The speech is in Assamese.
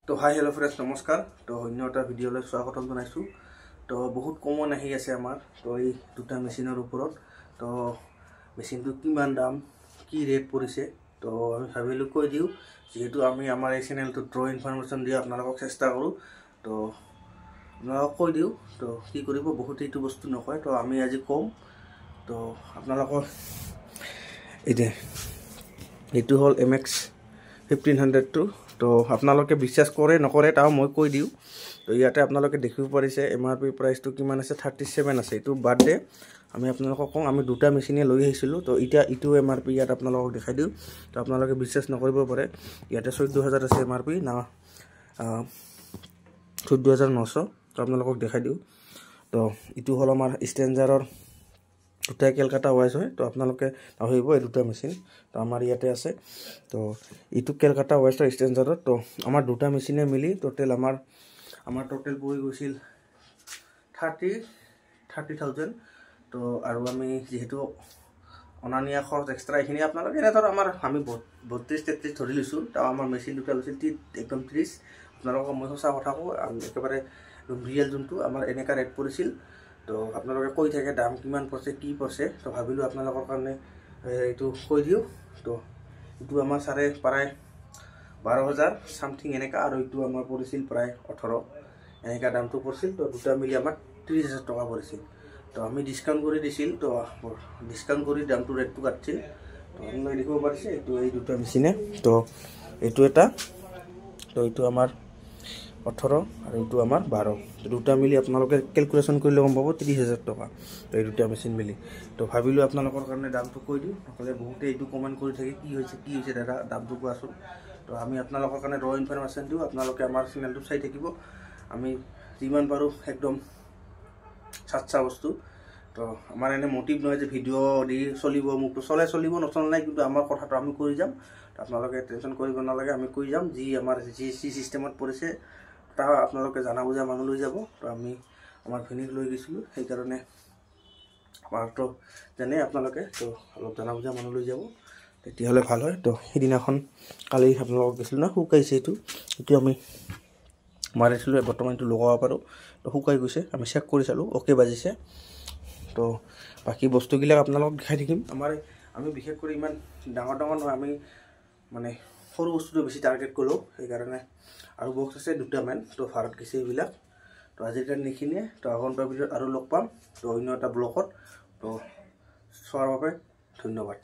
তো হাই হেল্ল' ফ্ৰেণ্ডছ নমস্কাৰ। তো অন্য এটা ভিডিঅ'লৈ স্বাগতম জনাইছোঁ। তো বহুত কমন আহি আছে আমাৰ তো এই দুটা মেচিনৰ ওপৰত। তো মেচিনটো কিমান দাম, কি ৰেট পৰিছে, তো আমি ভাবিলোঁ কৈ দিওঁ, যিহেতু আমি আমাৰ এই চেনেলটোত ড্ৰ ইনফৰমেশ্যন দি আপোনালোকক চেষ্টা কৰোঁ। তো আপোনালোকক কৈ দিওঁ, তো কি কৰিব, বহুত এইটো বস্তু নকয়, তো আমি আজি কম। তো আপোনালোকৰ এইটো হ'ল MX 1500টো। তো আপোনালোকে বিশ্বাস কৰে নকৰে তাও মই কৈ দিওঁ। তো ইয়াতে আপোনালোকে দেখিব পাৰিছে MRP প্ৰাইচটো কিমান আছে, 37 আছে। এইটো বাৰ্থডে আমি আপোনালোকক কওঁ, আমি দুটা মেচিনে লৈ আহিছিলোঁ। তো এতিয়া ইটো MRP ইয়াত আপোনালোকক দেখাই দিওঁ। তো আপোনালোকে বিশ্বাস নকৰিব পাৰে, ইয়াতে 14,000 আছে MRP না 14,900। তো আপোনালোকক দেখাই দিওঁ। তো ইটো হ'ল আমাৰ ষ্টেঞ্জাৰৰ দুটা কেলকাটা ৱাইজ হয়। তো আপোনালোকে ভাবিব এই দুটা মেচিন, তো আমাৰ ইয়াতে আছে। তো এইটো কেলকাটা ৱাইজৰ ষ্টেঞ্জাৰত। তো আমাৰ দুটা মেচিনে মিলি টোটেল আমাৰ টোটেল পৰি গৈছিল 30,000। তো আৰু আমি যিহেতু অনা নিয়া খৰচ এক্সট্ৰা এইখিনি আপোনালোকে এনে ধৰ আমি 32-33 ধৰি লৈছোঁ। তো আমাৰ মেচিন দুটা লৈছিল একদম 30। আপোনালোকক মই সঁচা কথা কওঁ, একেবাৰে ৰিয়েল যোনটো আমাৰ এনেকুৱা ৰেট পৰিছিল। তো আপোনালোকে কৈ থাকে দাম কিমান পৰিছে, কি পৰিছে। তো ভাবিলোঁ আপোনালোকৰ কাৰণে এইটো কৈ দিওঁ। তো এইটো আমাৰ প্ৰায় 12,000 চামথিং এনেকুৱা, আৰু এইটো আমাৰ পৰিছিল প্ৰায় 18 এনেকুৱা দামটো পৰিছিল। তো দুটা মিলি আমাৰ 30,000 টকা পৰিছিল। তো আমি ডিছকাউণ্ট কৰি দিছিল, তো ডিছকাউণ্ট কৰি দামটো ৰেটটো কাটিছিল। তো আপোনালোকে দেখিব পাৰিছে এইটো এই দুটা মেচিনে। তো এইটো এটা, তো এইটো আমাৰ 18 আৰু এইটো আমাৰ 12। তো দুটা মিলি আপোনালোকে কেলকুলেশ্যন কৰিলে গম পাব 30,000 টকা। তো এই দুটা মেচিন মিলি। তো ভাবিলোঁ আপোনালোকৰ কাৰণে দামটো কৈ দিওঁ, নহ'লে বহুতে এইটো কমেণ্ট কৰি থাকে, কি হৈছে দাদা দামটো কোৱাচোন। তো আমি আপোনালোকৰ কাৰণে ৰ ইনফৰমেশ্যন দিওঁ, আপোনালোকে আমাৰ চেনেলটো চাই থাকিব। আমি যিমান পাৰোঁ একদম চাচ্চা বস্তু। তো আমাৰ এনে মটিভ নহয় যে ভিডিঅ' দি চলিব, মোকতো চলিব নচলে নাই, কিন্তু আমাৰ কথাটো আমি কৰি যাম। তো আপোনালোকে টেনশ্যন কৰিব নালাগে, আমি কৈ যাম। আমাৰ যি চিষ্টেমত পৰিছে তাৰ আপোনালোকে জানা বুজা মানুহ লৈ যাব। তো আমি আমাৰ ভিনিক লৈ গৈছিলোঁ, সেইকাৰণে আমাৰতো জানে আপোনালোকে, তো অলপ জানা বুজা মানুহ লৈ যাব, তেতিয়াহ'লে ভাল হয়। তো সেইদিনাখন কালি আপোনালোকক গৈছিলোঁ না, শুকাইছে এইটো আমি মাৰিছিলোঁ, বৰ্তমান এইটো লগাব পাৰোঁ। তো শুকাই গৈছে, আমি চেক কৰি চালোঁ, অ'কে বাজিছে। তো বাকী বস্তুবিলাক আপোনালোকক দেখাই থাকিম। আমি বিশেষ কৰি ইমান ডাঙৰ নহয়, আমি মানে সৰু বস্তুটো বেছি টাৰ্গেট কৰোঁ, সেইকাৰণে। আৰু বক্স আছে দুটামান, তো ভাৰত গৈছে এইবিলাক। তো আজিৰ কাৰণে এইখিনিয়ে। তো আগন্তুক ভিডিঅ'ত আৰু লগ পাম, তো অন্য এটা ব্লগত। তো চোৱাৰ বাবে ধন্যবাদ।